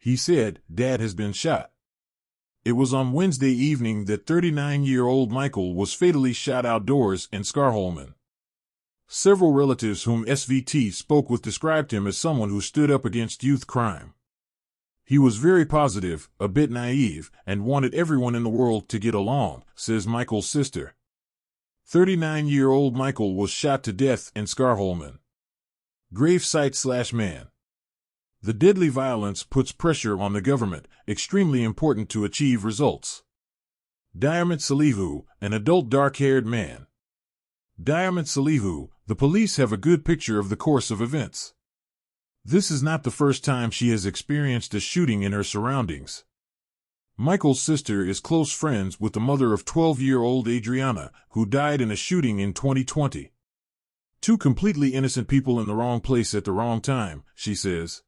He said, "Dad has been shot." It was on Wednesday evening that 39-year-old Mikael was fatally shot outdoors in Skärholmen. Several relatives whom SVT spoke with described him as someone who stood up against youth crime. He was very positive, a bit naive, and wanted everyone in the world to get along, says Mikael's sister. 39-year-old Mikael was shot to death in Skärholmen. Gravesite/man. The deadly violence puts pressure on the government, extremely important to achieve results. Diamond Salihu, an adult dark-haired man. Diamond Salihu, the police have a good picture of the course of events. This is not the first time she has experienced a shooting in her surroundings. Mikael's sister is close friends with the mother of 12-year-old Adriana, who died in a shooting in 2020. Two completely innocent people in the wrong place at the wrong time, she says.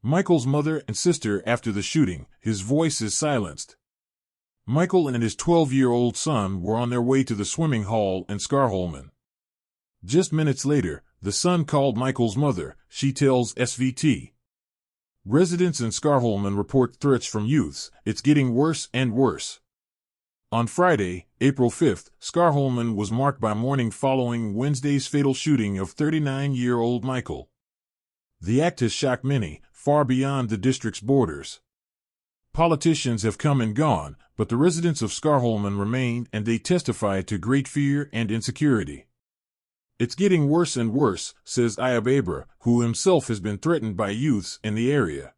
Mikael's mother and sister after the shooting, his voice is silenced. Mikael and his 12-year-old son were on their way to the swimming hall in Skärholmen. Just minutes later, the son called Mikael's mother, she tells SVT. Residents in Skärholmen report threats from youths. It's getting worse and worse. On Friday, April 5th, Skärholmen was marked by mourning following Wednesday's fatal shooting of 39-year-old Mikael. The act has shocked many, far beyond the district's borders. Politicians have come and gone, but the residents of Skärholmen remain, and they testify to great fear and insecurity. It's getting worse and worse, says Ayab, who himself has been threatened by youths in the area.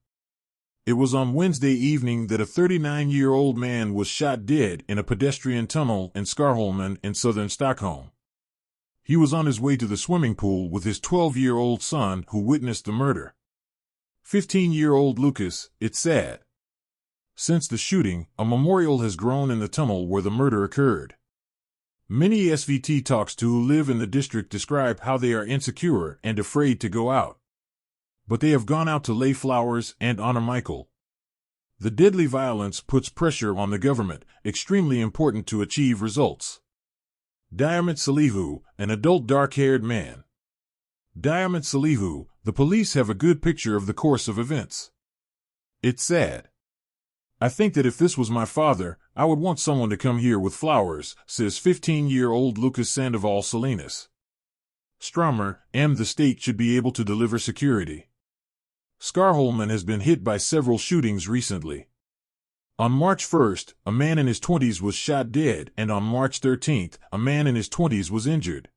It was on Wednesday evening that a 39-year-old man was shot dead in a pedestrian tunnel in Skärholmen in southern Stockholm. He was on his way to the swimming pool with his 12-year-old son who witnessed the murder. 15-year-old Lucas, it's sad. Since the shooting, a memorial has grown in the tunnel where the murder occurred. Many SVT talks to who live in the district describe how they are insecure and afraid to go out. But they have gone out to lay flowers and honor Mikael. The deadly violence puts pressure on the government, extremely important to achieve results. Diamond Salihu, an adult dark-haired man. Diamond Salihu, the police have a good picture of the course of events. It's sad. I think that if this was my father, I would want someone to come here with flowers, says 15-year-old Lucas Sandoval Salinas. Stromer, the state should be able to deliver security. Skärholmen has been hit by several shootings recently. On March 1st, a man in his 20s was shot dead, and on March 13th, a man in his 20s was injured.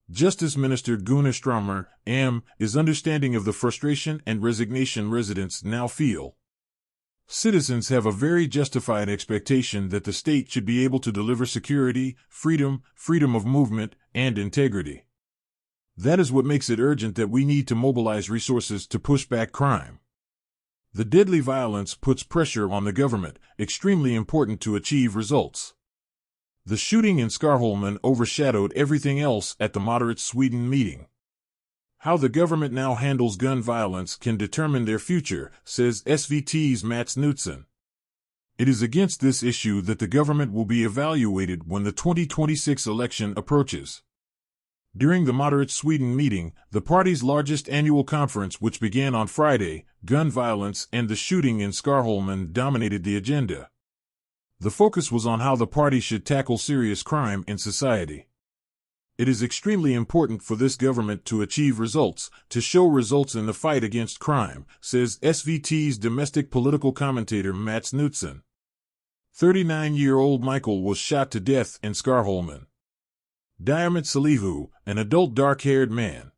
Justice Minister Gunnar Stromer, is understanding of the frustration and resignation residents now feel. Citizens have a very justified expectation that the state should be able to deliver security, freedom of movement, and integrity. That is what makes it urgent that we need to mobilize resources to push back crime. The deadly violence puts pressure on the government, extremely important to achieve results. The shooting in Skärholmen overshadowed everything else at the Moderate Sweden meeting. How the government now handles gun violence can determine their future, says SVT's Mats Knutsen. It is against this issue that the government will be evaluated when the 2026 election approaches. During the Moderate Sweden meeting, the party's largest annual conference, which began on Friday, gun violence and the shooting in Skärholmen dominated the agenda. The focus was on how the party should tackle serious crime in society. It is extremely important for this government to achieve results, to show results in the fight against crime, says SVT's domestic political commentator Mats Knutsen. 39-year-old Mikael was shot to death in Skärholmen. Diamond Salihu, an adult dark-haired man.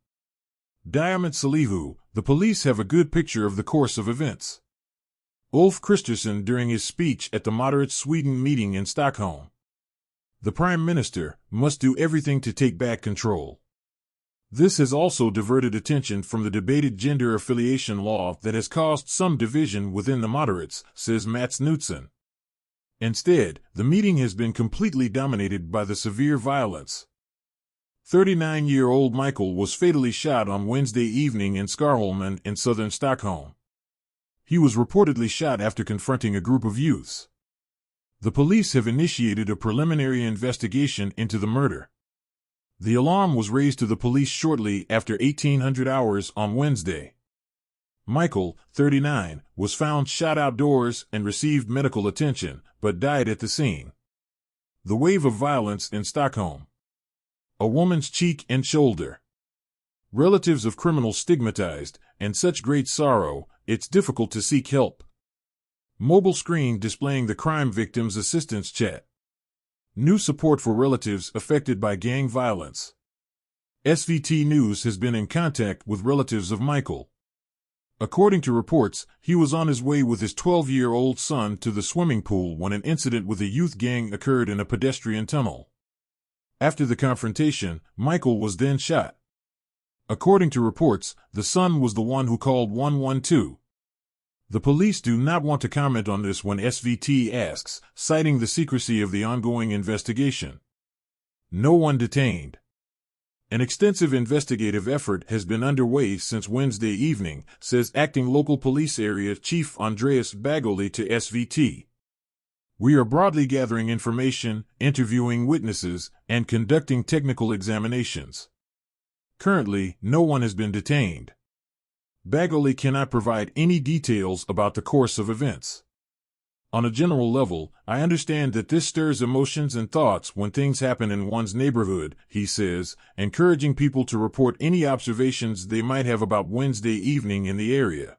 Diamond Salihu, the police have a good picture of the course of events. Ulf Kristersson during his speech at the Moderate Sweden meeting in Stockholm. The Prime Minister must do everything to take back control. This has also diverted attention from the debated gender affiliation law that has caused some division within the moderates, says Mats Knutsen. Instead, the meeting has been completely dominated by the severe violence. 39-year-old Mikael was fatally shot on Wednesday evening in Skärholmen in southern Stockholm. He was reportedly shot after confronting a group of youths. The police have initiated a preliminary investigation into the murder. The alarm was raised to the police shortly after 1800 hours on Wednesday. Mikael, 39, was found shot outdoors and received medical attention, but died at the scene. The wave of violence in Stockholm. A woman's cheek and shoulder. Relatives of criminals stigmatized, and such great sorrow, it's difficult to seek help. Mobile screen displaying the crime victims' assistance chat. New support for relatives affected by gang violence. SVT News has been in contact with relatives of Mikael. According to reports, he was on his way with his 12-year-old son to the swimming pool when an incident with a youth gang occurred in a pedestrian tunnel. After the confrontation, Mikael was then shot. According to reports, the son was the one who called 112. The police do not want to comment on this when SVT asks, citing the secrecy of the ongoing investigation. No one detained. An extensive investigative effort has been underway since Wednesday evening, says acting local police area chief Andreas Bagoli to SVT. We are broadly gathering information, interviewing witnesses, and conducting technical examinations. Currently, no one has been detained. Bagoli cannot provide any details about the course of events. On a general level, I understand that this stirs emotions and thoughts when things happen in one's neighborhood, he says, encouraging people to report any observations they might have about Wednesday evening in the area.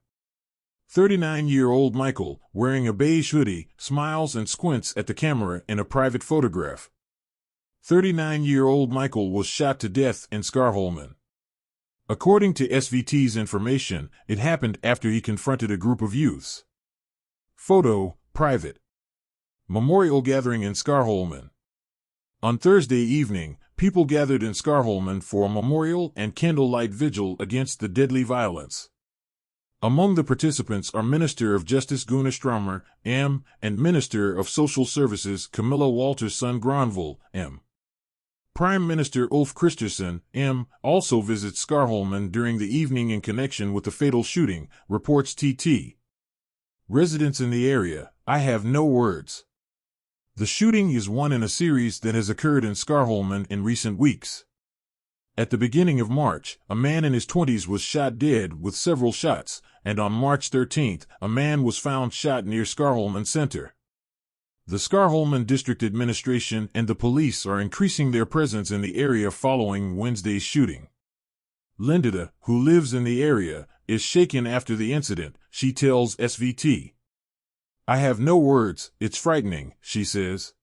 39-year-old Mikael, wearing a beige hoodie, smiles and squints at the camera in a private photograph. 39-year-old Mikael was shot to death in Skärholmen. According to SVT's information, it happened after he confronted a group of youths. Photo, private. Memorial gathering in Skärholmen. On Thursday evening, people gathered in Skärholmen for a memorial and candlelight vigil against the deadly violence. Among the participants are Minister of Justice Gunnar Strömmer, M., and Minister of Social Services Camilla Waltersson Granville, M. Prime Minister Ulf Kristersson, M., also visits Skärholmen during the evening in connection with the fatal shooting, reports TT. Residents in the area, I have no words. The shooting is one in a series that has occurred in Skärholmen in recent weeks. At the beginning of March, a man in his 20s was shot dead with several shots, and on March 13, a man was found shot near Skärholmen Center. The Skärholmen District Administration and the police are increasing their presence in the area following Wednesday's shooting. Linda, who lives in the area, is shaken after the incident, she tells SVT. I have no words, it's frightening, she says.